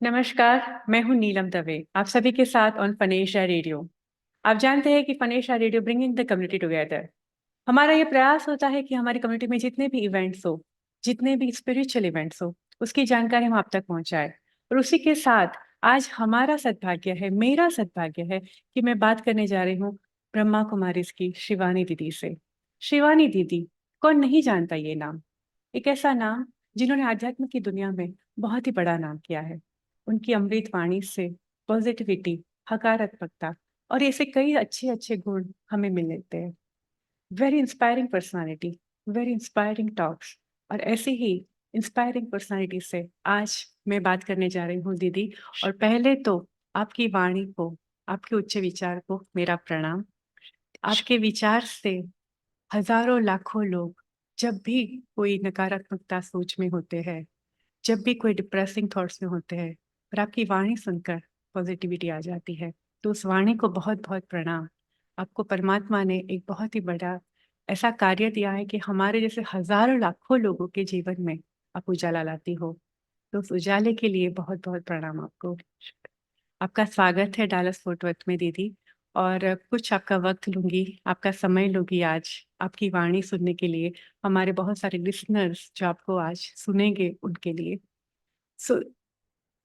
नमस्कार, मैं हूँ नीलम दवे, आप सभी के साथ ऑन फनेशा रेडियो। आप जानते हैं कि फनेशा radio bringing the community together. हमारा ये प्रयास होता है कि हमारी कम्युनिटी में जितने भी इवेंट्स हो, जितने भी स्पिरिचुअल इवेंट्स हो, उसकी जानकारी हम आप तक पहुँचाएँ। और उसी के साथ आज हमारा सद्भाग्य है, मेरा सद्भाग्य है कि मैं बात करने जा रही हूँ ब्रह्मा कुमारीज़ की शिवानी दीदी से। शिवानी दीदी, कौन नहीं जानता ये नाम? एक ऐसा नाम जिन्होंने आध्यात्म की दुनिया में बहुत ही बड़ा नाम किया है। उनकी अमृत वाणी से पॉजिटिविटी, सकारात्मकता और ऐसे कई अच्छे-अच्छे गुण हमें मिलते हैं। Very inspiring personality, very inspiring talks और ऐसी ही इंस्पायरिंग पर्सनैलिटी से आज मैं बात करने जा रही हूँ दीदी। और पहले तो आपकी वाणी को, आपके उच्च विचार को मेरा प्रणाम। आपके विचार से हज़ारों लाखों लोग जब भी कोई नकारात्मकता सोच में होते हैं, जब भी कोई डिप्रेसिंग थॉट्स में होते हैं और आपकी वाणी सुनकर पॉजिटिविटी आ जाती है, तो उस वाणी को बहुत-बहुत प्रणाम। आपको परमात्मा ने एक बहुत ही बड़ा ऐसा कार्य दिया है कि हमारे जैसे हज़ारों लाखों लोगों के जीवन में आप उजाला लाती हो। तो उस उजाले के लिए बहुत-बहुत प्रणाम आपको। आपका स्वागत है डालस फोर्ट वर्थ में दीदी। और कुछ आपका वक़्त लूँगी, आपका समय लूँगी आज आपकी वाणी सुनने के लिए, हमारे बहुत सारे लिसनर्स जो आपको आज सुनेंगे उनके लिए। So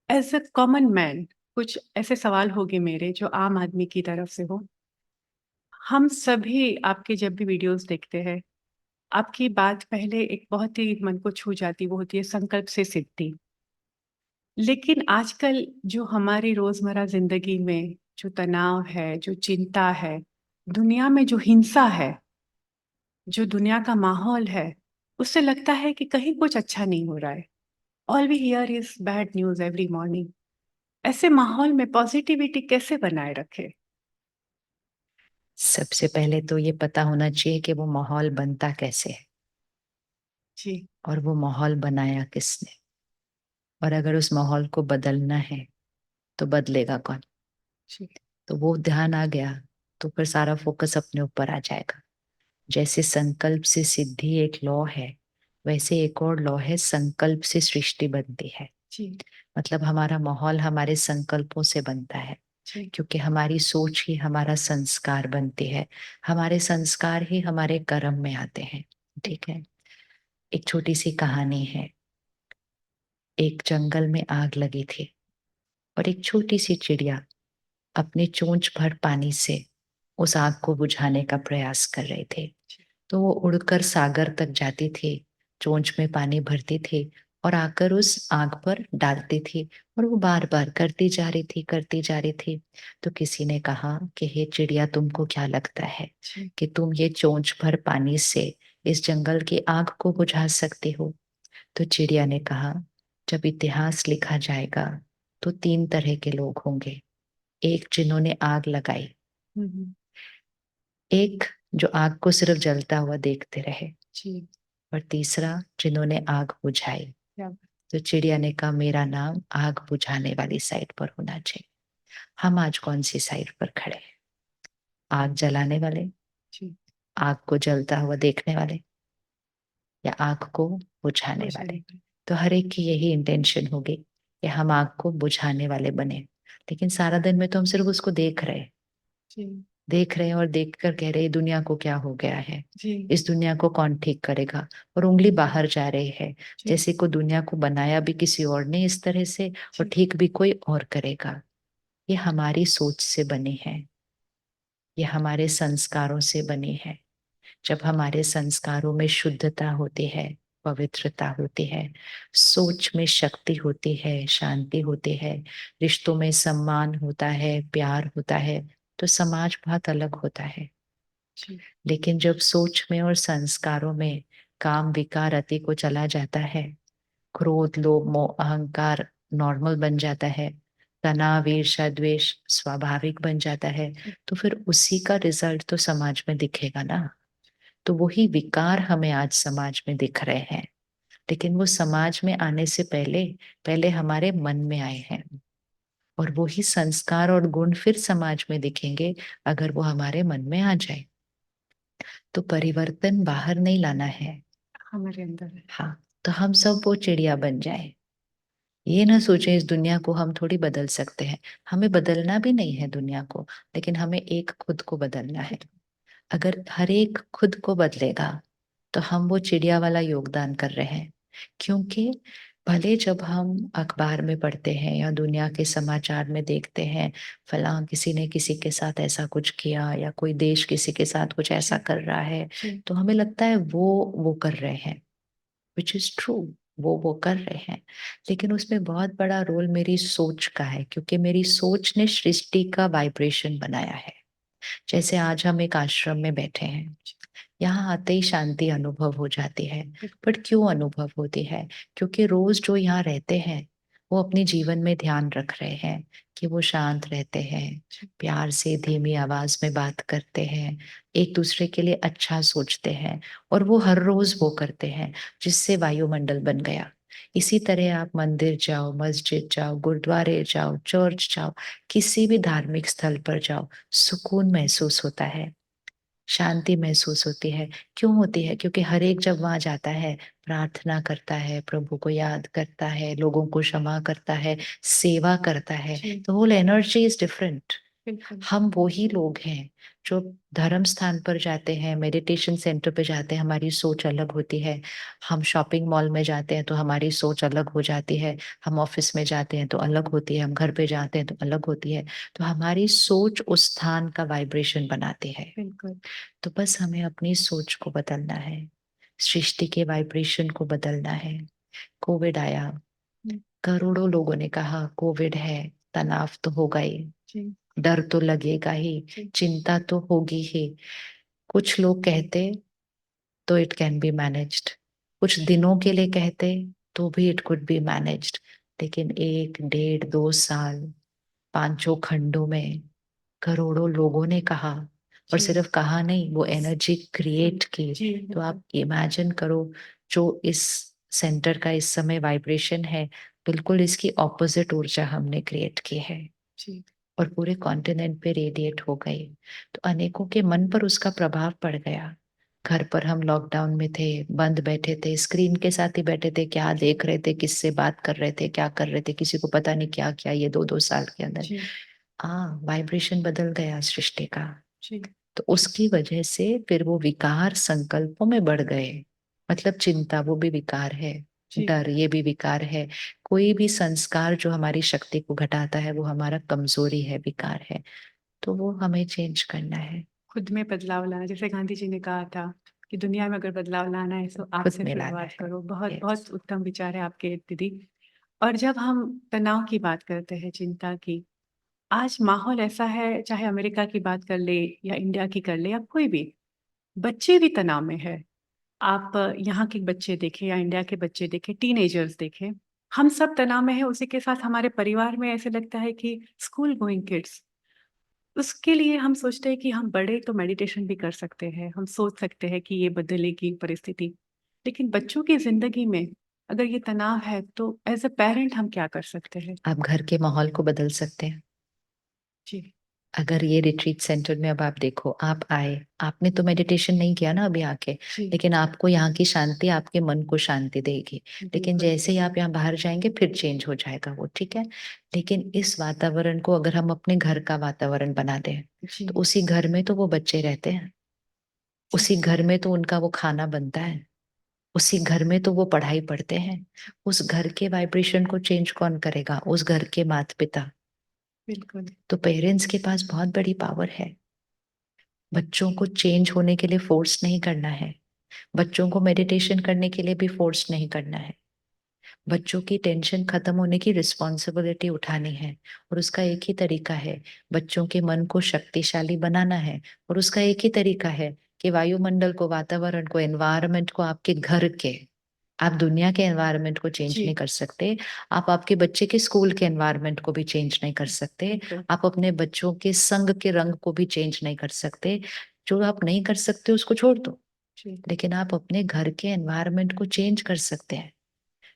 as a common man कुछ ऐसे सवाल होंगे मेरे जो आम आदमी की तरफ से हो। हम सभी आपके जब भी वीडियोज़ देखते हैं, आपकी बात पहले एक बहुत ही मन को छू जाती, वो होती है संकल्प से सिद्धि। लेकिन आजकल जो हमारी रोज़मर्रा ज़िंदगी में जो तनाव है, जो चिंता है, दुनिया में जो हिंसा है, जो दुनिया का माहौल है, उससे लगता है कि कहीं कुछ अच्छा नहीं हो रहा है। All we hear is bad news every morning. ऐसे माहौल में पॉज़िटिविटी कैसे बनाए रखें? सबसे पहले तो ये पता होना चाहिए कि वो माहौल बनता कैसे है जी, और वो माहौल बनाया किसने। और अगर उस माहौल को बदलना है तो बदलेगा कौन। जी, तो वो ध्यान आ गया तो फिर सारा फोकस अपने ऊपर आ जाएगा। जैसे संकल्प से सिद्धि एक लॉ है, वैसे एक और लॉ है, संकल्प से सृष्टि बनती है। जी, मतलब हमारा माहौल हमारे संकल्पों से बनता है, जी, क्योंकि हमारी सोच ही हमारा संस्कार बनती है, हमारे संस्कार ही हमारे कर्म में आते हैं। ठीक है। एक छोटी सी कहानी है। एक जंगल में आग लगी थी और एक छोटी सी चिड़िया अपनी चोंच भर पानी से उस आग को बुझाने का प्रयास कर रहे थे। तो वो उड़कर सागर तक जाती थी, चोंच में पानी भरती थी और आकर उस आग पर डालती थी, और वो बार बार करती जा रही थी, करती जा रही थी। तो किसी ने कहा कि हे चिड़िया, तुमको क्या लगता है जी, कि तुम ये चोंच भर पानी से इस जंगल की आग को बुझा सकती हो? तो चिड़िया ने कहा, जब इतिहास लिखा जाएगा तो 3 तरह के लोग होंगे। एक जिन्होंने आग लगाई, हुँ, हुँ, एक जो आग को सिर्फ जलता हुआ देखते रहे, जी, और तीसरा जिन्होंने आग बुझाई। क्या तो चिड़िया ने कहा, मेरा नाम आग बुझाने वाली साइड पर होना चाहिए। हम आज कौन सी साइड पर खड़े हैं? आग जलाने वाले, जी, आग को जलता हुआ देखने वाले, या आग को बुझाने वाले? बुझाने तो हर एक की यही इंटेंशन होगी कि हम आग को बुझाने वाले बने। लेकिन सारा दिन में तो हम सिर्फ उसको जी, देख रहे हैं और देखकर कह रहे हैं दुनिया को क्या हो गया है, जी, इस दुनिया को कौन ठीक करेगा। और उंगली बाहर जा रही है, जी, जैसे को दुनिया को बनाया भी किसी और ने इस तरह से, और जी, ठीक भी कोई और करेगा। ये हमारी सोच से बने हैं, ये हमारे संस्कारों से बने हैं। जब हमारे संस्कारों में शुद्धता होती है, पवित्रता होती है, सोच में शक्ति होती है, शांति होती है, रिश्तों में सम्मान होता है, प्यार होता है, तो समाज बहुत अलग होता है। जी, लेकिन जब सोच में और संस्कारों में काम विकार अति को चला जाता है, क्रोध लोभ मोह अहंकार नॉर्मल बन जाता है, तनाव ईर्ष्या द्वेष स्वाभाविक बन जाता है, तो फिर उसी का रिजल्ट तो समाज में दिखेगा ना। तो वही विकार हमें आज समाज में दिख रहे हैं, लेकिन वो समाज में आने से पहले पहले हमारे मन में आए हैं। और वही संस्कार और गुण फिर समाज में दिखेंगे अगर वो हमारे मन में आ जाए। तो परिवर्तन बाहर नहीं लाना है। हमारे अंदर है। हाँ, तो हम सब वो चिड़िया बन जाए। ये ना सोचें इस दुनिया को हम थोड़ी बदल सकते हैं, हमें बदलना भी नहीं है दुनिया को, लेकिन हमें एक खुद को बदलना है। अगर हर एक खुद को बदलेगा तो हम वो चिड़िया वाला योगदान कर रहे हैं। क्योंकि भले जब हम अखबार में पढ़ते हैं या दुनिया के समाचार में देखते हैं फलां किसी ने किसी के साथ ऐसा कुछ किया या कोई देश किसी के साथ कुछ ऐसा कर रहा है, तो हमें लगता है वो कर रहे हैं, विच इज ट्रू, वो कर रहे हैं। लेकिन उसमें बहुत बड़ा रोल मेरी सोच का है, क्योंकि मेरी सोच ने सृष्टि का वाइब्रेशन बनाया है। जैसे आज हम एक आश्रम में बैठे हैं, यहाँ आते ही शांति अनुभव हो जाती है। बट क्यों अनुभव होती है? क्योंकि रोज जो यहाँ रहते हैं वो अपने जीवन में ध्यान रख रहे हैं कि वो शांत रहते हैं, प्यार से धीमी आवाज में बात करते हैं, एक दूसरे के लिए अच्छा सोचते हैं, और वो हर रोज वो करते हैं, जिससे वायुमंडल बन गया। इसी तरह आप मंदिर जाओ, मस्जिद जाओ, गुरुद्वारे जाओ, चर्च जाओ, किसी भी धार्मिक स्थल पर जाओ, सुकून महसूस होता है, शांति महसूस होती है। क्यों होती है? क्योंकि हर एक जब वहां जाता है, प्रार्थना करता है, प्रभु को याद करता है, लोगों को क्षमा करता है, सेवा करता है, तो होल एनर्जी इज डिफरेंट। हम वो ही लोग हैं जो धर्म स्थान पर जाते हैं, मेडिटेशन सेंटर पे जाते हैं, हमारी सोच अलग होती है। हम शॉपिंग मॉल में जाते हैं तो हमारी सोच अलग हो जाती है। हम ऑफिस में जाते हैं तो अलग होती है, हम घर पे जाते हैं तो अलग होती है। तो हमारी सोच उस स्थान का वाइब्रेशन बनाती है। तो बस हमें अपनी सोच को बदलना है, सृष्टि के वाइब्रेशन को बदलना है। कोविड आया, करोड़ों लोगों ने कहा कोविड है, तनाव तो होगा ही, डर तो लगेगा ही, चिंता तो होगी ही। कुछ लोग कहते तो इट कैन बी मैनेज्ड, कुछ दिनों के लिए कहते तो भी इट कुड बी मैनेज्ड। लेकिन 1, 1.5, 2 साल, पांचों खंडों में करोड़ों लोगों ने कहा, और सिर्फ कहा नहीं, वो एनर्जी क्रिएट की। तो आप इमेजिन करो, जो इस सेंटर का इस समय वाइब्रेशन है, बिल्कुल इसकी ऑपोजिट ऊर्जा हमने क्रिएट की है, और पूरे कॉन्टिनेंट पे रेडिएट हो गई। तो अनेकों के मन पर उसका प्रभाव पड़ गया। घर पर हम लॉकडाउन में थे, बंद बैठे थे, स्क्रीन के साथ ही बैठे थे, क्या देख रहे थे, किससे बात कर रहे थे, क्या कर रहे थे, किसी को पता नहीं क्या क्या ये 2-2 साल के अंदर। हाँ, वाइब्रेशन बदल गया सृष्टि का। तो उसकी वजह से फिर वो विकार संकल्पों में बढ़ गए। मतलब चिंता वो भी विकार है, डर ये भी विकार है। कोई भी संस्कार जो हमारी शक्ति को घटाता है वो हमारा कमजोरी है, विकार है। तो वो हमें चेंज करना है, खुद में बदलाव लाना। जैसे गांधी जी ने कहा था कि दुनिया में अगर बदलाव लाना है तो खुद आपसे में लाना शुरुआत है। करो। बहुत Yes. बहुत उत्तम विचार है आपके दीदी। और जब हम तनाव की बात करते हैं, चिंता की, आज माहौल ऐसा है, चाहे अमेरिका की बात कर ले या इंडिया की कर ले या कोई भी, बच्चे भी तनाव में है। आप यहाँ के बच्चे देखें या इंडिया के बच्चे देखें, टीनेजर्स देखें, हम सब तनाव में है। उसी के साथ हमारे परिवार में ऐसे लगता है कि स्कूल गोइंग किड्स, उसके लिए हम सोचते हैं कि हम बड़े तो मेडिटेशन भी कर सकते हैं, हम सोच सकते हैं कि ये बदलेगी परिस्थिति। लेकिन बच्चों की जिंदगी में अगर ये तनाव है तो एज अ पेरेंट हम क्या कर सकते हैं? आप घर के माहौल को बदल सकते हैं। जी अगर ये रिट्रीट सेंटर में अब आप देखो, आप आए, आपने तो मेडिटेशन नहीं किया ना अभी आके, जी लेकिन आपको यहाँ की शांति आपके मन को शांति देगी। लेकिन बिल्कुल। जैसे ही आप यहाँ बाहर जाएंगे फिर चेंज हो जाएगा वो, ठीक है। लेकिन इस वातावरण को अगर हम अपने घर का वातावरण बना दें, जी तो उसी घर में तो वो बच्चे रहते हैं, उसी घर में तो उनका वो खाना बनता है, उसी घर में तो वो पढ़ाई पढ़ते हैं। उस घर के वाइब्रेशन को चेंज कौन करेगा? उस घर के माता पिता। बिल्कुल। तो पेरेंट्स के पास बहुत बड़ी पावर है। बच्चों को चेंज होने के लिए फोर्स नहीं करना है, बच्चों को मेडिटेशन करने के लिए भी फोर्स नहीं करना है। बच्चों की टेंशन खत्म होने की रिस्पॉन्सिबिलिटी उठानी है, और उसका एक ही तरीका है, बच्चों के मन को शक्तिशाली बनाना है। और उसका एक ही तरीका है कि वायुमंडल को, वातावरण को, एनवायरनमेंट को, आपके घर के, आप दुनिया के एनवायरनमेंट को चेंज जी नहीं कर सकते, आप आपके बच्चे के स्कूल के एनवायरनमेंट को भी चेंज नहीं कर सकते, बिल्कुल। आप अपने बच्चों के संग के रंग को भी चेंज नहीं कर सकते। जो आप नहीं कर सकते उसको छोड़ दो, जी लेकिन आप अपने घर के एनवायरनमेंट को चेंज कर सकते हैं।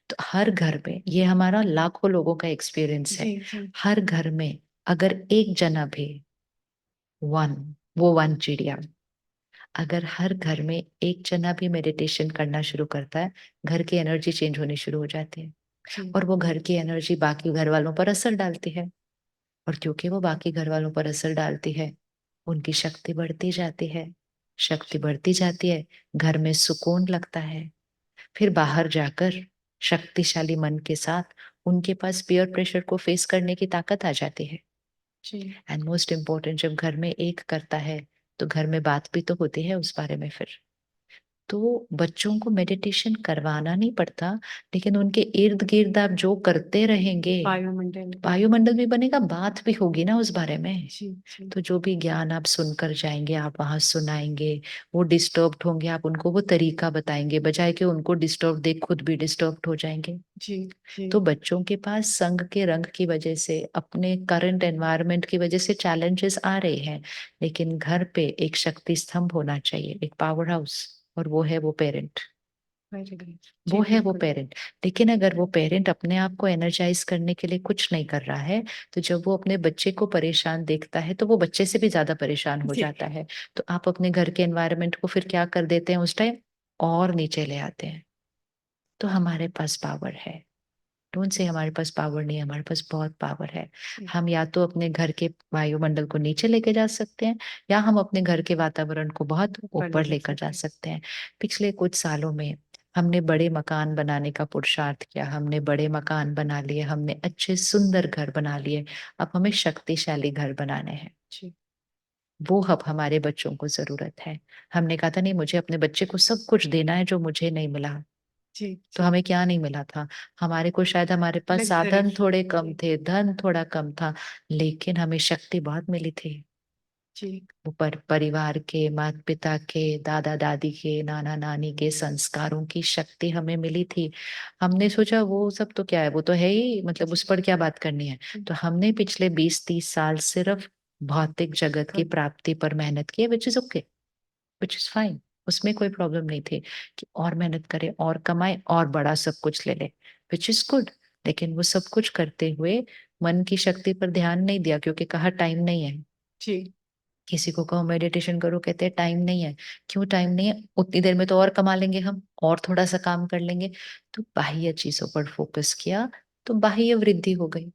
तो हर घर में, ये हमारा लाखों लोगों का एक्सपीरियंस है, जी हर घर में अगर एक जना भी, वन, वो वन चिड़िया अगर हर घर में एक जना भी मेडिटेशन करना शुरू करता है, घर की एनर्जी चेंज होनी शुरू हो जाती है जी और वो घर की एनर्जी बाकी घर वालों पर असर डालती है। और क्योंकि वो बाकी घर वालों पर असर डालती है, उनकी शक्ति बढ़ती जाती है। शक्ति बढ़ती जाती है, घर में सुकून लगता है। फिर बाहर जाकर शक्तिशाली मन के साथ उनके पास पीयर प्रेशर को फेस करने की ताकत आ जाती है। जी एंड मोस्ट इम्पोर्टेंट, जब घर में एक करता है तो घर में बात भी तो होती है उस बारे में फिर। तो बच्चों को मेडिटेशन करवाना नहीं पड़ता, लेकिन उनके इर्द गिर्द आप जो करते रहेंगे, वायुमंडल। वायुमंडल भी बनेगा, बात भी होगी ना उस बारे में। जी जी तो जो भी ज्ञान आप सुनकर जाएंगे, आप वहां सुनाएंगे, वो डिस्टर्ब्ड होंगे, आप उनको वो तरीका बताएंगे, बजाय कि उनको डिस्टर्ब देख खुद भी डिस्टर्ब्ड हो जाएंगे। जी जी तो बच्चों के पास संग के रंग की वजह से, अपने करंट एनवायरनमेंट की वजह से चैलेंजेस आ रहे हैं, लेकिन घर पे एक शक्ति स्तंभ होना चाहिए, एक पावर हाउस, और वो है वो पेरेंट। Very good. वो जी है वो बिल्कुल। पेरेंट। लेकिन अगर वो पेरेंट अपने आप को एनर्जाइज करने के लिए कुछ नहीं कर रहा है, तो जब वो अपने बच्चे को परेशान देखता है, तो वो बच्चे से भी ज्यादा परेशान हो जी जाता है। तो आप अपने घर के एनवायरनमेंट को फिर क्या कर देते हैं उस टाइम, और नीचे ले आते हैं। तो हमारे पास पावर है। डोंट से हमारे पास पावर नहीं है, हमारे पास बहुत पावर है। जी हम या तो अपने घर के वायुमंडल को नीचे लेके जा सकते हैं, या हम अपने घर के वातावरण को बहुत ऊपर ले ऊपर जा लेकर जा सकते हैं। सकते हैं। पिछले कुछ सालों में हमने बड़े मकान बनाने का पुरुषार्थ किया, हमने बड़े मकान बना लिए, हमने अच्छे सुंदर घर बना लिए। अब हमें शक्तिशाली घर बनाने हैं। जी वो अब हमारे बच्चों को जरूरत है। हमने कहा था नहीं, मुझे अपने बच्चे को सब कुछ देना है जो मुझे नहीं मिला। जी तो जी। हमें क्या नहीं मिला था? हमारे को शायद हमारे पास लग्जरी। साधन थोड़े कम जी थे, धन थोड़ा कम था, लेकिन हमें शक्ति बहुत मिली थी। जी ऊपर परिवार के, माता पिता के, दादा दादी के, नाना नानी के संस्कारों की शक्ति हमें मिली थी। हमने सोचा वो सब तो क्या है, वो तो है ही, मतलब जी उस पर क्या बात करनी है। जी। तो हमने पिछले 20-30 साल सिर्फ भौतिक जगत की हाँ, प्राप्ति पर मेहनत की है, which is okay, which is fine. उसमें कोई प्रॉब्लम नहीं थी कि और मेहनत करे और कमाए और बड़ा सब कुछ ले ले, विच इज गुड। लेकिन वो सब कुछ करते हुए मन की शक्ति पर ध्यान नहीं दिया, क्योंकि कहा टाइम नहीं है। जी किसी को कहो मेडिटेशन करो, कहते हैं टाइम नहीं है। क्यों टाइम नहीं है? उतनी देर में तो और कमा लेंगे हम, और थोड़ा सा काम कर लेंगे। तो बाह्य चीजों पर फोकस किया, तो बाह्य वृद्धि हो गई।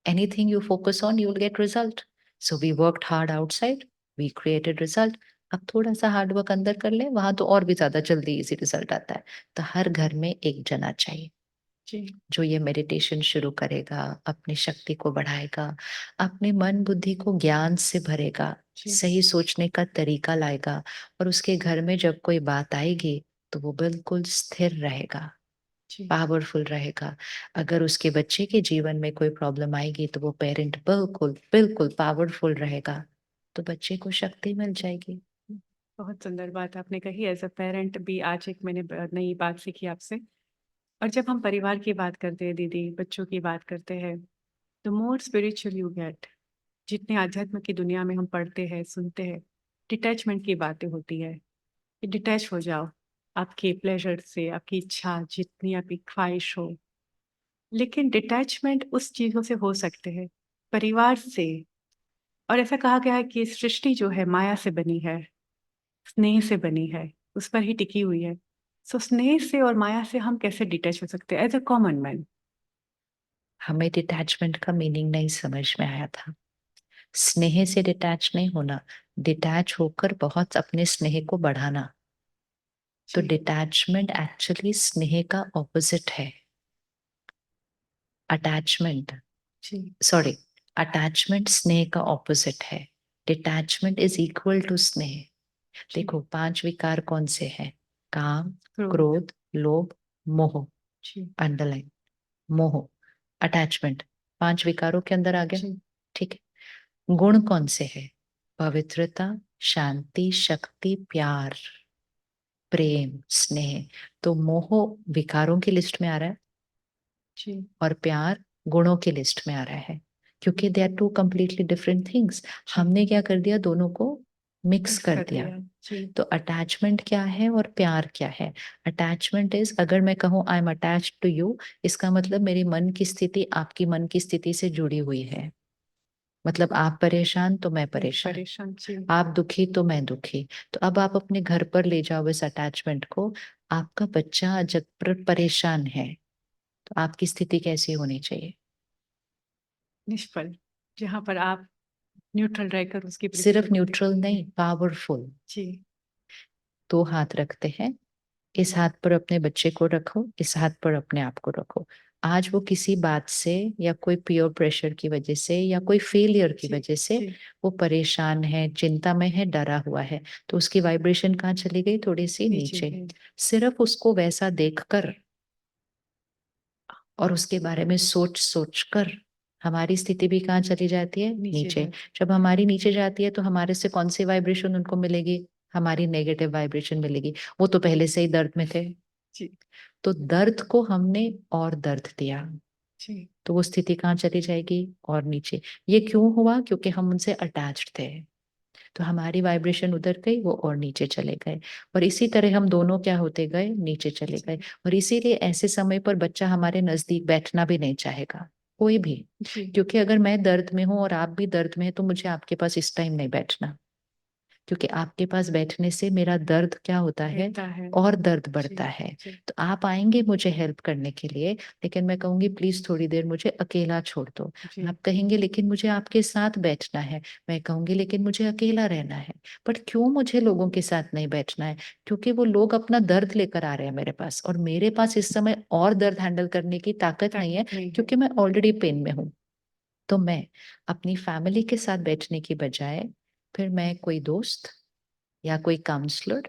Anything you focus on, you'll get result. So we worked hard outside, we created result. अब थोड़ा सा हार्ड वर्क अंदर कर ले, वहां तो और भी ज्यादा जल्दी इजी रिजल्ट आता है। तो हर घर में एक जना चाहिए जी जो ये मेडिटेशन शुरू करेगा, अपनी शक्ति को बढ़ाएगा, अपने मन बुद्धि को ज्ञान से भरेगा, जी सही सोचने का तरीका लाएगा, और उसके घर में जब कोई बात आएगी तो वो बिल्कुल स्थिर रहेगा, जी पावरफुल रहेगा। अगर उसके बच्चे के जीवन में कोई प्रॉब्लम आएगी तो वो पेरेंट बिल्कुल बिल्कुल पावरफुल रहेगा, तो बच्चे को शक्ति मिल जाएगी। बहुत सुंदर बात आपने कही। एज अ पेरेंट भी आज एक मैंने नई बात सीखी आपसे। और जब हम परिवार की बात करते हैं दीदी, बच्चों की बात करते हैं, the more spiritual you get, जितने आध्यात्म की दुनिया में हम पढ़ते हैं सुनते हैं, डिटैचमेंट की बातें होती है कि डिटैच हो जाओ आपके प्लेजर से, आपकी इच्छा जितनी आपकी ख्वाहिश हो। लेकिन डिटैचमेंट उस चीज़ों से हो सकते हैं, परिवार से। और ऐसा कहा गया है कि सृष्टि जो है माया से बनी है, स्नेह से बनी है, उस पर ही टिकी हुई है। सो स्नेह से और माया से हम कैसे डिटैच हो सकते हैं एज अ कॉमन मैन? हमें डिटैचमेंट का मीनिंग नहीं समझ में आया था। स्नेह से डिटैच नहीं होना, डिटैच होकर बहुत अपने स्नेह को बढ़ाना। तो जी डिटैचमेंट एक्चुअली स्नेह का ऑपोजिट है। अटैचमेंट, जी सॉरी, अटैचमेंट स्नेह का ऑपोजिट है। डिटैचमेंट इज इक्वल टू स्नेह। जी। देखो, 5 विकार कौन से हैं? काम, क्रोध। क्रोध, लोभ, मोह। जी अंडरलाइन, मोह, अटैचमेंट, 5 विकारों के अंदर आ गया। जी ठीक है। गुण कौन से हैं? पवित्रता, शांति, शक्ति, प्यार, प्रेम, स्नेह। तो मोह विकारों की लिस्ट में आ रहा है, जी। और प्यार गुणों की लिस्ट में आ रहा है, क्योंकि they are two completely different things. जी हमने क्या कर दिया, दोनों को मिक्स मिक्स कर कर दिया। दिया। जी तो अटैचमेंट क्या है और प्यार क्या है? अटैचमेंट इज, अगर मैं कहूँ I am attached to you, इसका मतलब मेरी मन की स्थिति आपकी मन की स्थिति से जुड़ी हुई है। मतलब आप परेशान तो मैं परेशान, परेशान जी। आप दुखी तो मैं दुखी। तो अब आप अपने घर पर ले जाओ इस अटैचमेंट को। आपका बच्चा जब परेशान है तो आपकी स्थिति कैसी होनी चाहिए? निष्फल, जहाँ पर आप न्यूट्रल रहकर उसकी परिस्थिति सिर्फ को न्यूट्रल देखेंगे। नहीं, पावरफुल। जी। 2 हाथ रखते हैं, इस हाथ पर अपने बच्चे को रखो, इस हाथ पर अपने आप को रखो। आज वो किसी बात से या कोई पीयर प्रेशर की वजह से या कोई फेलियर की जी वजह से जी वो परेशान है, चिंता में है, डरा हुआ है, तो उसकी वाइब्रेशन कहाँ चली गई? थोड़ी सी नीचे नीचे। गए। सिर्फ उसको वैसा देखकर और उसके बारे में सोच सोच कर हमारी स्थिति भी कहाँ चली जाती है? नीचे नीचे। जाए। जब हमारी नीचे जाती है तो हमारे से कौन सी वाइब्रेशन उनको मिलेगी? हमारी नेगेटिव वाइब्रेशन मिलेगी। वो तो पहले से ही दर्द में थे, जी तो दर्द को हमने और दर्द दिया, जी तो वो स्थिति कहाँ चली जाएगी? और नीचे। ये क्यों हुआ? क्योंकि हम उनसे अटैच्ड थे, तो हमारी वाइब्रेशन उधर गई, वो और नीचे चले गए। और इसी तरह हम दोनों क्या होते गए? नीचे चले गए। और इसीलिए ऐसे समय पर बच्चा हमारे नजदीक बैठना भी नहीं चाहेगा, कोई भी। जी। क्योंकि अगर मैं दर्द में हूं और आप भी दर्द में हैं तो मुझे आपके पास इस टाइम नहीं बैठना, क्योंकि आपके पास बैठने से मेरा दर्द क्या होता है? रहता है। और दर्द जी बढ़ता है। जी तो आप आएंगे मुझे हेल्प करने के लिए, लेकिन मैं कहूंगी प्लीज थोड़ी देर मुझे अकेला छोड़ दो। जी आप कहेंगे लेकिन मुझे आपके साथ बैठना है, मैं कहूंगी लेकिन मुझे अकेला रहना है। बट क्यों मुझे लोगों के साथ नहीं बैठना है? क्योंकि वो लोग अपना दर्द लेकर आ रहे हैं मेरे पास, और मेरे पास इस समय और दर्द हैंडल करने की ताकत नहीं है, ताकत नहीं है। क्योंकि मैं ऑलरेडी पेन में हूं। तो मैं अपनी फैमिली के साथ बैठने की बजाय फिर मैं कोई दोस्त या कोई काउंसलर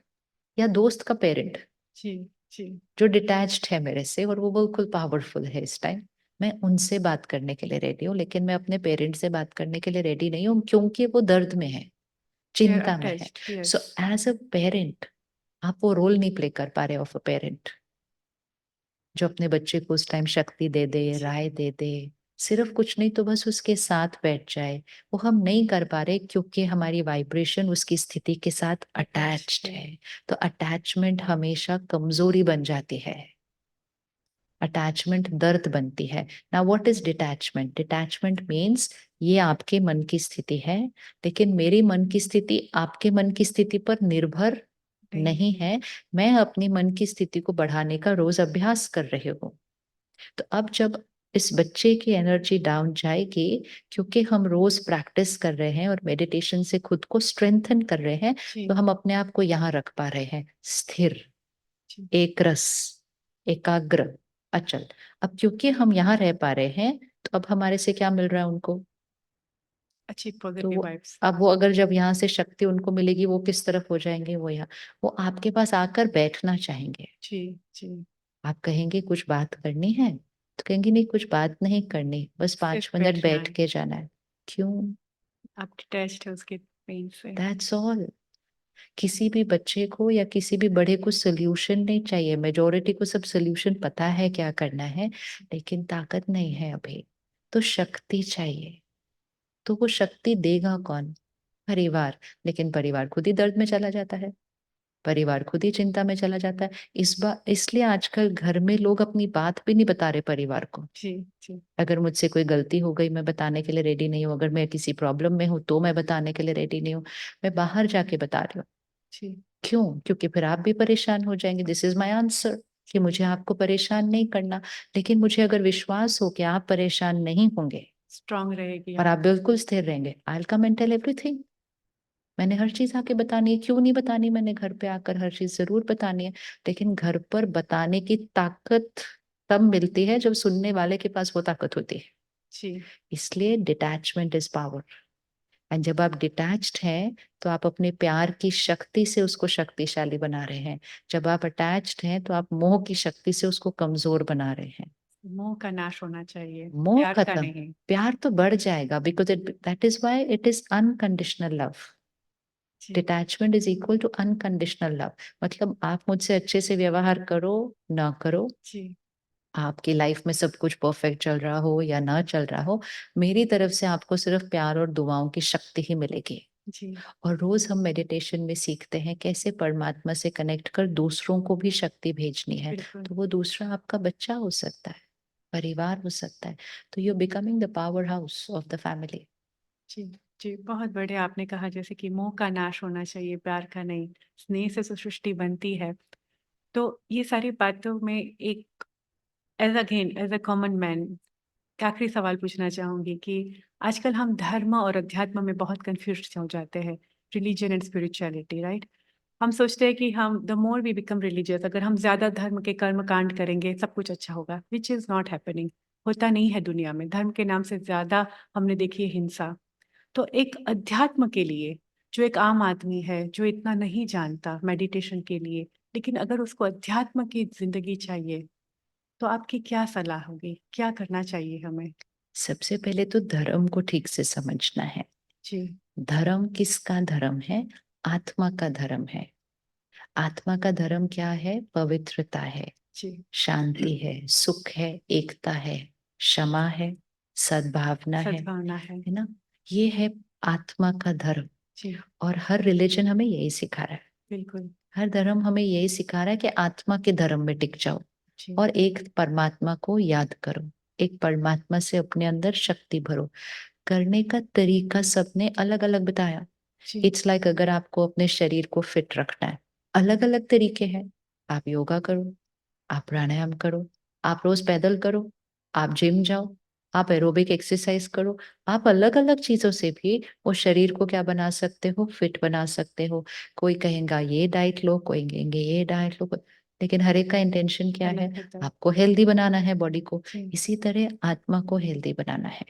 या दोस्त का पेरेंट जी जी जो डिटैच्ड है मेरे से और वो बिल्कुल पावरफुल है इस टाइम, मैं उनसे बात करने के लिए रेडी हूँ। लेकिन मैं अपने पेरेंट से बात करने के लिए रेडी नहीं हूँ, क्योंकि वो दर्द में है, दे आर चिंता में है। Attached. So yes. As a parent आप वो रोल नहीं प्ले कर पा रहे ऑफ अ पेरेंट, जो अपने बच्चे को उस टाइम शक्ति दे दे, जी राय दे दे, सिर्फ कुछ नहीं तो बस उसके साथ बैठ जाए। वो हम नहीं कर पा रहे क्योंकि हमारी वाइब्रेशन उसकी स्थिति के साथ अटैच्ड अटैच्ड है। है। तो अटैचमेंट हमेशा कमजोरी बन जाती है, अटैचमेंट दर्द बनती है। Now what is detachment? Detachment means ये आपके मन की स्थिति है, लेकिन मेरी मन की स्थिति आपके मन की स्थिति पर निर्भर नहीं नहीं है। है। मैं अपनी मन की स्थिति को बढ़ाने का रोज अभ्यास कर रही हूँ। तो अब जब इस बच्चे की एनर्जी डाउन जाएगी, क्योंकि हम रोज प्रैक्टिस कर रहे हैं और मेडिटेशन से खुद को स्ट्रेंथन कर रहे हैं, तो जी हम अपने आप को यहाँ रख पा रहे हैं, स्थिर, जी एक रस, एकाग्र, अचल। अब क्योंकि हम यहाँ रह पा रहे हैं, तो अब हमारे से क्या मिल रहा है उनको? अच्छी तो पॉजिटिव वो, वाइब्स। अब वो अगर जब यहाँ से शक्ति उनको मिलेगी, वो किस तरफ हो जाएंगे? वो यहाँ, वो आपके पास आकर बैठना चाहेंगे। जी जी। आप कहेंगे कुछ बात करनी है, तो कहेंगे नहीं कुछ बात नहीं करनी, बस सिर्फ 5 मिनट बैठना बैठ है। के जाना है। क्यों? आप डिटैच्ड है उसके पेन से। That's all. किसी भी बच्चे को या किसी भी बड़े को सोल्यूशन नहीं चाहिए। मेजोरिटी को सब सोल्यूशन पता है क्या करना है, लेकिन ताकत नहीं है अभी, तो शक्ति चाहिए। तो वो शक्ति देगा कौन? परिवार। लेकिन परिवार खुद ही दर्द में चला जाता है, परिवार खुद ही चिंता में चला जाता है। इस बार इसलिए आजकल घर में लोग अपनी बात भी नहीं बता रहे परिवार को। जी जी अगर मुझसे कोई गलती हो गई, मैं बताने के लिए रेडी नहीं हूँ। अगर मैं किसी प्रॉब्लम में हूँ तो मैं बताने के लिए रेडी नहीं हूँ, मैं बाहर जाके बता रही हूँ। जी क्यों? क्योंकि फिर आप भी परेशान हो जाएंगे। दिस इज माई आंसर, कि मुझे आपको परेशान नहीं करना। लेकिन मुझे अगर विश्वास हो कि आप परेशान नहीं होंगे स्ट्रांग रहेगी और आप। आप बिल्कुल स्थिर रहेंगे, I will come and tell everything. मैंने हर चीज आके बतानी है, क्यों नहीं बतानी? मैंने घर पे आकर हर चीज जरूर बतानी है, लेकिन घर पर बताने की ताकत तब मिलती है जब सुनने वाले के पास वो ताकत होती है। जी इसलिए डिटैचमेंट इज पावर। एंड जब आप डिटैच्ड हैं तो आप अपने प्यार की शक्ति से उसको शक्तिशाली बना रहे हैं। जब आप अटैच्ड हैं तो आप मोह की शक्ति से उसको कमजोर बना रहे हैं। मोह का नाश होना चाहिए, मोह प्यार का खत्म, नहीं। प्यार तो बढ़ जाएगा, because it that is why it is unconditional love. जी detachment is equal to unconditional love. मतलब आप मुझसे अच्छे से व्यवहार करो ना करो, जी आपकी लाइफ में सब कुछ परफेक्ट चल रहा हो या ना चल रहा हो, मेरी तरफ से आपको सिर्फ प्यार और दुआओं की शक्ति ही मिलेगी। जी और रोज हम मेडिटेशन में सीखते हैं कैसे परमात्मा से कनेक्ट कर दूसरों को भी शक्ति भेजनी है। बिल्कुल। तो वो दूसरा आपका बच्चा हो सकता है, परिवार हो सकता है। तो you becoming the powerhouse of the family. जी, जी, बहुत बढ़िया आपने कहा जैसे कि मोह का नाश होना चाहिए, प्यार का नहीं, स्नेह से तो सृष्टि बनती है। तो ये सारी बातों में एक एज़ अ कॉमन मैन एक आखिरी सवाल पूछना चाहूँगी कि आजकल हम धर्म और अध्यात्म में बहुत कन्फ्यूज़्ड हो जाते हैं, रिलिजन एंड स्पिरिचुअलिटी, राइट? हम सोचते हैं कि हम the more we become religious अगर हम ज़्यादा धर्म के कर्म कांड करेंगे, सब कुछ अच्छा होगा, व्हिच इज़ नॉट हैपनिंग। होता नहीं है दुनिया में, धर्म के नाम से ज़्यादा हमने देखी है हिंसा। तो एक अध्यात्म के लिए, जो एक आम आदमी है, जो इतना नहीं जानता मेडिटेशन के लिए, लेकिन अगर उसको अध्यात्म की ज़िंदगी चाहिए, तो आपकी क्या सलाह होगी? क्या करना चाहिए हमें? सबसे पहले तो धर्म को ठीक से समझना है। जी, धर्म किसका धर्म है? आत्मा का धर्म है। आत्मा का धर्म क्या है? पवित्रता है, जी, शांति है, सुख है, एकता है, क्षमा है, सद्भावना सद्भावना है। है ना? ये है आत्मा का धर्म। जी, और हर रिलीजन हमें यही सिखा रहा है। बिल्कुल। हर धर्म हमें यही सिखा रहा है कि आत्मा के धर्म में टिक जाओ जी, और एक परमात्मा को याद करो। एक परमात्मा से अपने अंदर शक्ति भरो। करने का तरीका सबने अलग अलग बताया। जी, इट्स लाइक अगर आपको अपने शरीर को फिट रखना है, अलग अलग तरीके हैं। आप योगा करो, आप प्राणायाम करो, आप रोज पैदल करो, आप जिम जाओ, आप एरोबिक एक्सरसाइज करो। आप अलग अलग चीजों से भी वो शरीर को क्या बना सकते हो? फिट बना सकते हो। कोई कहेगा ये डाइट लो, कोई कहेंगे ये डाइट लो, लेकिन हर एक का इंटेंशन क्या है? अलग होता है। आपको हेल्दी बनाना है बॉडी को। जी, इसी तरह आत्मा को हेल्दी बनाना है,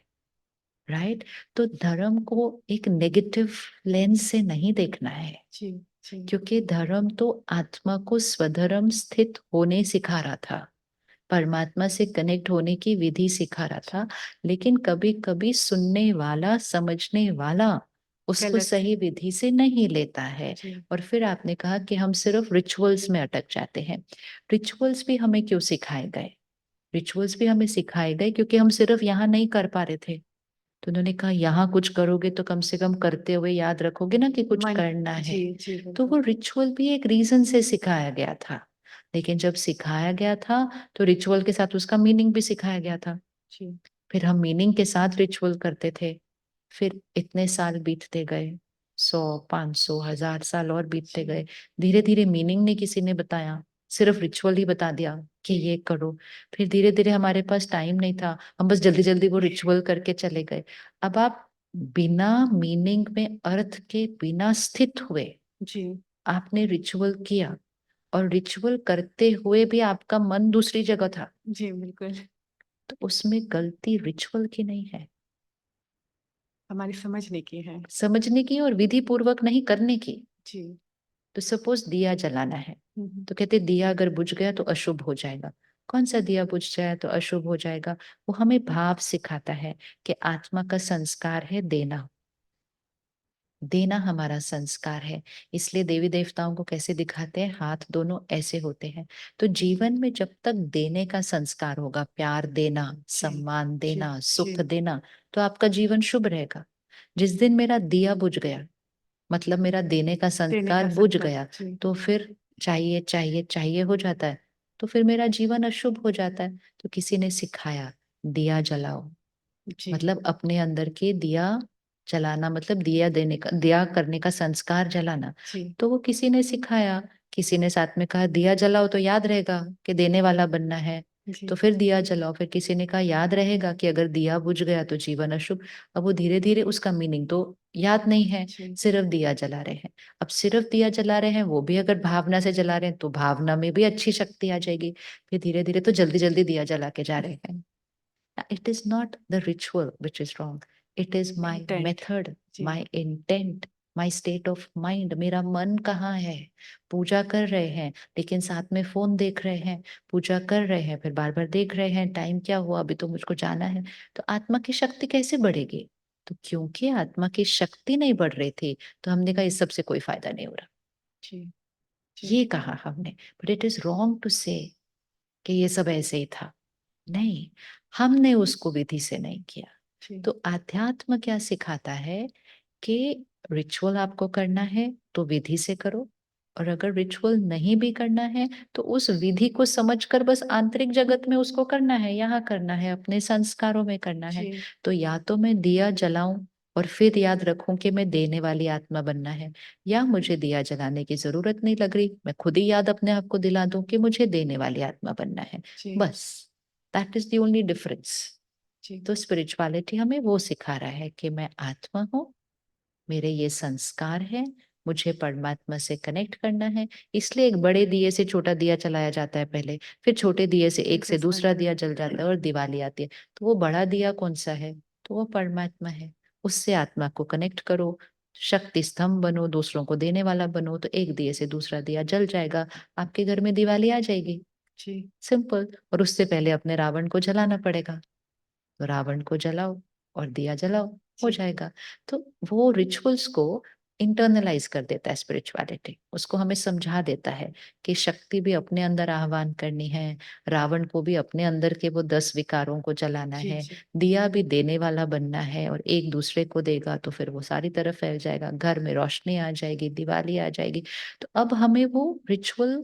राइट? तो धर्म को एक नेगेटिव लेंस से नहीं देखना है, जी, जी, क्योंकि धर्म तो आत्मा को स्वधर्म स्थित होने सिखा रहा था, परमात्मा से कनेक्ट होने की विधि सिखा रहा था। जी, लेकिन कभी कभी सुनने वाला, समझने वाला उसको गलत सही विधि से नहीं लेता है। जी, और फिर आपने कहा कि हम सिर्फ रिचुअल्स में अटक जाते हैं। रिचुअल्स भी हमें क्यों सिखाए गए? रिचुअल्स भी हमें सिखाए गए क्योंकि हम सिर्फ यहाँ नहीं कर पा रहे थे। तो उन्होंने कहा यहाँ कुछ करोगे तो कम से कम करते हुए याद रखोगे ना कि कुछ मन करना है। जी, जी, तो वो बिल्कुल। रिचुअल भी एक रीजन से सिखाया गया था। लेकिन जब सिखाया गया था तो रिचुअल के साथ उसका मीनिंग भी सिखाया गया था। जी, फिर हम मीनिंग के साथ रिचुअल करते थे। फिर इतने साल बीतते गए, 100, 500, 1000 साल और बीतते जी, गए। धीरे धीरे मीनिंग ने किसी ने बताया, सिर्फ रिचुअल ही बता दिया कि जी, ये करो। फिर धीरे धीरे हमारे पास टाइम नहीं था, हम बस जल्दी जल्दी वो रिचुअल करके चले गए। अब आप बिना मीनिंग में, अर्थ के बिना स्थित हुए जी, आपने रिचुअल किया, और रिचुअल करते हुए भी आपका मन दूसरी जगह था, जी, बिल्कुल। तो उसमें गलती रिचुअल की नहीं है, हमारी समझने की है। समझने की और विधि पूर्वक नहीं करने की। जी, तो सपोज दिया जलाना है, हुँ, हुँ। तो कहते दिया अगर बुझ गया तो अशुभ हो जाएगा। कौन सा दिया बुझ जाए तो अशुभ हो जाएगा? वो हमें भाव सिखाता है कि आत्मा का संस्कार है देना। देना हमारा संस्कार है। इसलिए देवी देवताओं को कैसे दिखाते हैं? हाथ दोनों ऐसे होते हैं। तो जीवन में जब तक देने का संस्कार होगा, प्यार देना, जी, सम्मान जी, देना, जी, सुख देना, तो आपका जीवन शुभ रहेगा। जिस दिन मेरा दिया बुझ गया, मतलब मेरा देने का देने संस्कार का बुझ संकल्प। गया, जी, तो फिर चाहिए चाहिए चाहिए हो जाता है। तो फिर मेरा जीवन अशुभ हो जाता है। तो किसी ने सिखाया दिया जलाओ, जी, मतलब अपने अंदर के दिया जलाना, मतलब दिया देने का, दिया करने का संस्कार जलाना। जी, तो वो किसी ने सिखाया, किसी ने साथ में कहा दिया जलाओ तो याद रहेगा कि देने वाला बनना है, तो जी, फिर दिया जलाओ। फिर किसी ने कहा याद रहेगा कि अगर दिया बुझ गया तो जीवन अशुभ। अब वो धीरे धीरे उसका मीनिंग तो याद नहीं है, जी, सिर्फ दिया जला रहे हैं। अब सिर्फ दिया जला रहे हैं, वो भी अगर भावना से जला रहे हैं तो भावना में भी अच्छी शक्ति आ जाएगी। फिर धीरे धीरे तो जल्दी जल्दी दिया जला के जा रहे हैं। It is not the ritual which is wrong. It is my intent. method, जी, my intent, my state of mind. मेरा मन कहाँ है? पूजा कर रहे हैं लेकिन साथ में फोन देख रहे हैं। पूजा कर रहे हैं फिर बार बार देख रहे हैं टाइम क्या हुआ, अभी तो मुझको जाना है। तो आत्मा की शक्ति कैसे बढ़ेगी? तो क्योंकि आत्मा की शक्ति नहीं बढ़ रही थी, तो हमने कहा इस सबसे कोई फायदा नहीं हो रहा। जी, जी, ये कहा हमने। But it is wrong to say कि ये सब ऐसे ही था। नहीं, हमने उसको विधि से नहीं किया। जी, तो अध्यात्म क्या सिखाता है कि रिचुअल आपको करना है तो विधि से करो, और अगर रिचुअल नहीं भी करना है तो उस विधि को समझकर बस आंतरिक जगत में उसको करना है, यहाँ करना है, अपने संस्कारों में करना है। जी, तो या तो मैं दिया जलाऊं और फिर याद रखूं कि मैं देने वाली आत्मा बनना है, या मुझे दिया जलाने की जरूरत नहीं लग रही, मैं खुद ही याद अपने आप को दिला दूं कि मुझे देने वाली आत्मा बनना है। जी बस, that is the only difference. जी तो स्पिरिचुअलिटी हमें वो सिखा रहा है कि मैं आत्मा हूँ, मेरे ये संस्कार है, मुझे परमात्मा से कनेक्ट करना है। इसलिए एक बड़े दिए से छोटा दिया चलाया जाता है पहले, फिर छोटे दिए से एक से दूसरा दिया जल जाता है और दिवाली आती है। तो वो बड़ा दिया कौन सा है? तो वो परमात्मा है। उससे आत्मा को कनेक्ट करो, शक्ति स्तंभ बनो, दूसरों को देने वाला बनो, तो एक दिए से दूसरा दिया जल जाएगा, आपके घर में दिवाली आ जाएगी। जी सिंपल। और उससे पहले अपने रावण को जलाना पड़ेगा, तो रावण को जलाओ और दिया जलाओ, हो जी जाएगा। तो वो रिचुअल्स को इंटरनलाइज कर देता है स्पिरिचुअलिटी, उसको हमें समझा देता है कि शक्ति भी अपने अंदर आह्वान करनी है, रावण को भी अपने अंदर के वो 10 विकारों को जलाना जी है, जी दिया भी देने वाला बनना है, और एक दूसरे को देगा तो फिर वो सारी तरफ फैल जाएगा, घर में रोशनी आ जाएगी, दिवाली आ जाएगी। तो अब हमें वो रिचुअल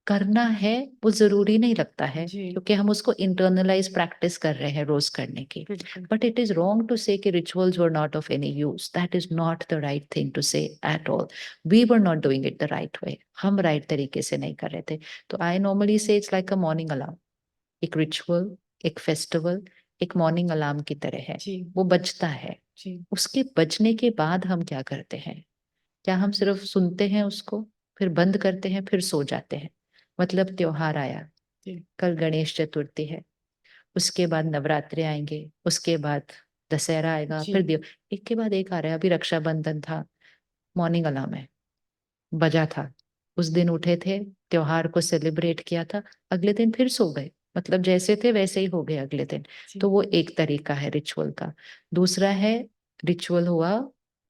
करना है, वो जरूरी नहीं लगता है, जी क्योंकि हम उसको इंटरनलाइज प्रैक्टिस कर रहे हैं रोज करने की। बिल्कुल But it is wrong to say कि rituals were not of any use. That is not the right thing to say at all. We were not doing it the right way. हम right तरीके से नहीं कर रहे थे। तो I normally say it's like a morning alarm. एक ritual, एक festival, एक morning alarm की तरह है। जी वो बजता है। जी उसके बजने के बाद हम क्या करते हैं? क्या हम सिर्फ सुनते हैं उसको, फिर बंद करते हैं, फिर सो जाते हैं? मतलब त्योहार आया, जी कल गणेश चतुर्थी है, उसके बाद नवरात्रे आएंगे, उसके बाद दशहरा आएगा, जी फिर दिव एक के बाद एक आ रहा है। अभी रक्षाबंधन था, मॉर्निंग अलार्म है, बजा था, उस दिन उठे थे, त्योहार को सेलिब्रेट किया था, अगले दिन फिर सो गए, मतलब जैसे थे वैसे ही हो गए अगले दिन। तो जी वो एक तरीका है रिचुअल का। दूसरा है, रिचुअल हुआ,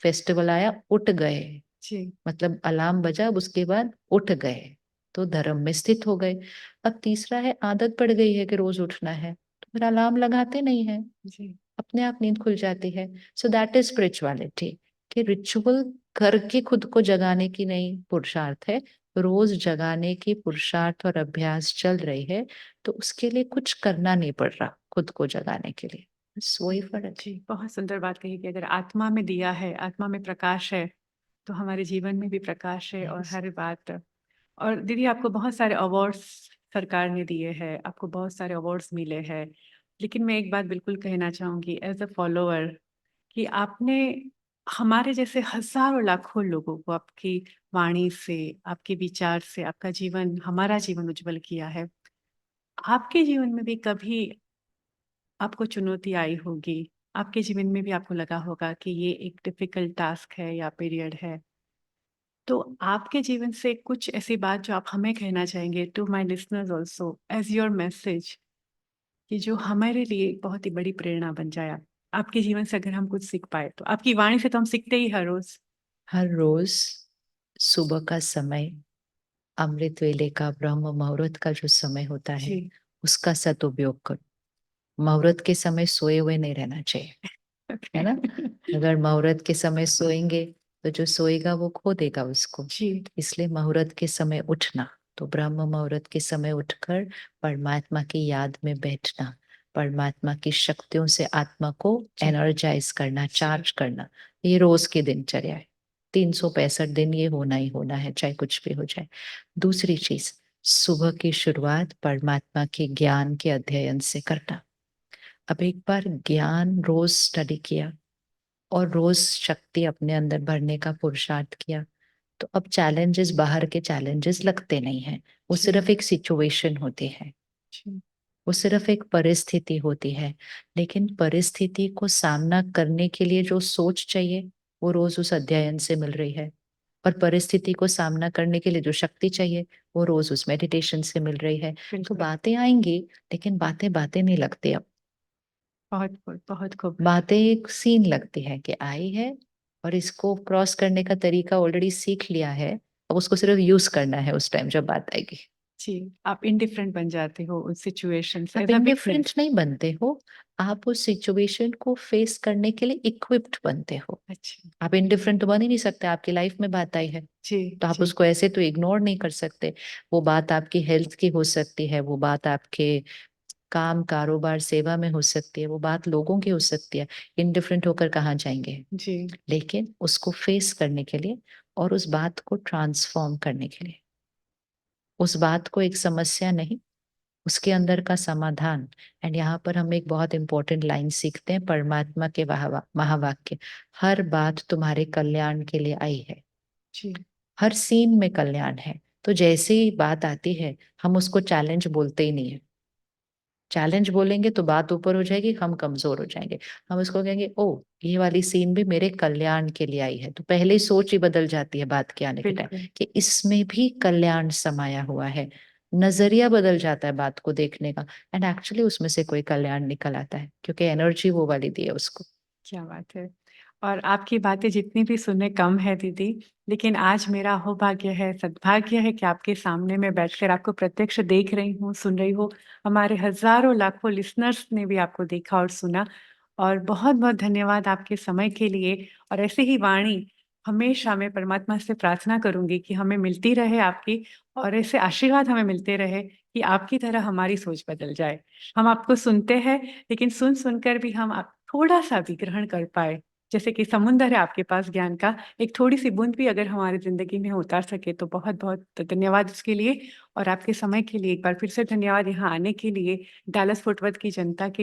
फेस्टिवल आया, उठ गए, जी मतलब अलार्म बजा, अब उसके बाद उठ गए, तो धर्म में स्थित हो गए। अब तीसरा है, आदत पड़ गई है कि रोज उठना है, तो फिर अलार्म लगाते नहीं है, जी अपने आप नींद खुल जाती है। सो दैट इज स्पिरिचुअलिटी, कि रिचुअल करके खुद को जगाने की नहीं पुरुषार्थ है, रोज जगाने की पुरुषार्थ और अभ्यास चल रही है। तो उसके लिए कुछ करना नहीं पड़ रहा खुद को जगाने के लिए, बस वही फर्क जी बहुत सुंदर बात कही कि अगर आत्मा में दिया है, आत्मा में प्रकाश है, तो हमारे जीवन में भी प्रकाश है। है। और Yes. हर बात, और दीदी आपको बहुत सारे अवार्ड्स सरकार ने दिए हैं, आपको बहुत सारे अवार्ड्स मिले हैं, लेकिन मैं एक बात बिल्कुल कहना चाहूँगी एज अ फॉलोअर, कि आपने हमारे जैसे हज़ारों लाखों लोगों को आपकी वाणी से, आपके विचार से, आपका जीवन, हमारा जीवन उज्जवल किया है। आपके जीवन में भी कभी आपको चुनौती आई होगी, आपके जीवन में भी आपको लगा होगा कि ये एक डिफ़िकल्ट टास्क है या पीरियड है। तो आपके जीवन से कुछ ऐसी बात जो आप हमें कहना चाहेंगे to my listeners also as your message, कि जो हमारे लिए एक बहुत ही बड़ी प्रेरणा बन जाए। आपके जीवन से अगर हम कुछ सीख पाए, तो आपकी वाणी से तो हम सीखते ही हर रोज़। हर रोज सुबह का समय, अमृत वेले का, ब्रह्म मुहूर्त का जो समय होता है, जी, उसका सदुपयोग करो। मुहूर्त के समय सोए हुए नहीं रहना चाहिए, ओके। है ना? अगर मुहूर्त के समय सोएंगे तो जो सोएगा वो खो देगा उसको। जी, इसलिए मुहूर्त के समय उठना, तो ब्रह्म मुहूर्त के समय उठकर परमात्मा की याद में बैठना, परमात्मा की शक्तियों से आत्मा को जी, एनर्जाइज करना, जी, चार्ज करना, ये रोज की दिनचर्या है। 365 दिन ये होना ही होना है, चाहे कुछ भी हो जाए। दूसरी चीज, सुबह की शुरुआत परमात्मा के ज्ञान के अध्ययन से करना। अब एक बार ज्ञान रोज स्टडी किया और रोज शक्ति अपने अंदर भरने का पुरुषार्थ किया, तो अब चैलेंजेस बाहर के चैलेंजेस लगते नहीं हैं, वो जी, सिर्फ एक सिचुएशन होती है, जी, वो सिर्फ एक परिस्थिति होती है। लेकिन परिस्थिति को सामना करने के लिए जो सोच चाहिए, वो रोज उस अध्ययन से मिल रही है। और परिस्थिति को सामना करने के लिए जो शक्ति चाहिए, वो रोज उस मेडिटेशन से मिल रही है। तो बिल्कुल। बातें आएंगी, लेकिन बातें बातें नहीं लगती। अब बहुत खूब, बहुत खूब। बातें एक सीन लगती है कि आई है, और इसको क्रॉस करने का तरीका ऑलरेडी सीख लिया है, अब उसको सिर्फ यूज करना है उस टाइम जब बात आएगी। जी, आप इंडिफरेंट बन जाते हो उस सिचुएशन से आप एज़ अ विटनेस। इंडिफरेंट नहीं बनते हो, आप उस सिचुएशन को फेस करने के लिए इक्विप्ड बनते हो। अच्छा, आप इंडिफरेंट तो बन ही नहीं सकते, आपकी लाइफ में बात आई है, जी, तो आप जी, उसको ऐसे तो इग्नोर नहीं कर सकते। वो बात आपकी हेल्थ की हो सकती है, वो बात आपके काम, कारोबार, सेवा में हो सकती है, वो बात लोगों की हो सकती है, इंडिफरेंट होकर कहाँ जाएँगे? जी, लेकिन उसको फेस करने के लिए और उस बात को ट्रांसफ़ॉर्म करने के लिए, उस बात को एक समस्या नहीं, उसके अंदर का समाधान। एंड यहाँ पर हम एक बहुत इम्पोर्टेंट लाइन सीखते हैं परमात्मा के महावाक्य, हर बात तुम्हारे कल्याण के लिए आई है, जी, हर सीन में कल्याण है। तो जैसे ही बात आती है, हम उसको चैलेंज बोलते ही नहीं है। चैलेंज बोलेंगे तो बात ऊपर हो जाएगी, हम कमज़ोर हो जाएँगे। हम उसको कहेंगे, ओह! ये वाली सीन भी मेरे कल्याण के लिए आई है। तो पहले ही सोच ही बदल जाती है बात के आने के टाइम बिल्कुल। कि इसमें भी कल्याण समाया हुआ है। नज़रिया बदल जाता है बात को देखने का एंड एक्चुअली उसमें से कोई कल्याण निकल आता है क्योंकि एनर्जी वो वाली दी है उसको। क्या बात है! और आपकी बातें जितनी भी सुने कम है दीदी, लेकिन आज मेरा अहोभाग्य है, सद्भाग्य है कि आपके सामने मैं बैठकर आपको प्रत्यक्ष देख रही हूँ, सुन रही हूँ। हमारे हज़ारों लाखों लिसनर्स ने भी आपको देखा और सुना और बहुत-बहुत धन्यवाद आपके समय के लिए और ऐसे ही वाणी हमेशा मैं परमात्मा से प्रार्थना करूँगी कि हमें मिलती रहे आपकी और ऐसे आशीर्वाद हमें मिलते रहे कि आपकी तरह हमारी सोच बदल जाए। हम आपको सुनते हैं, लेकिन सुन-सुन कर भी हम आप थोड़ा-सा भी ग्रहण कर पाएँ। जैसे कि समुंदर है आपके पास ज्ञान का, एक थोड़ी-सी बूँद भी अगर हमारी ज़िंदगी में उतार सके तो बहुत-बहुत धन्यवाद उसके लिए और आपके समय के लिए एक बार फिर से धन्यवाद यहाँ आने के लिए, डैलस फ़ोर्ट वर्थ की जनता के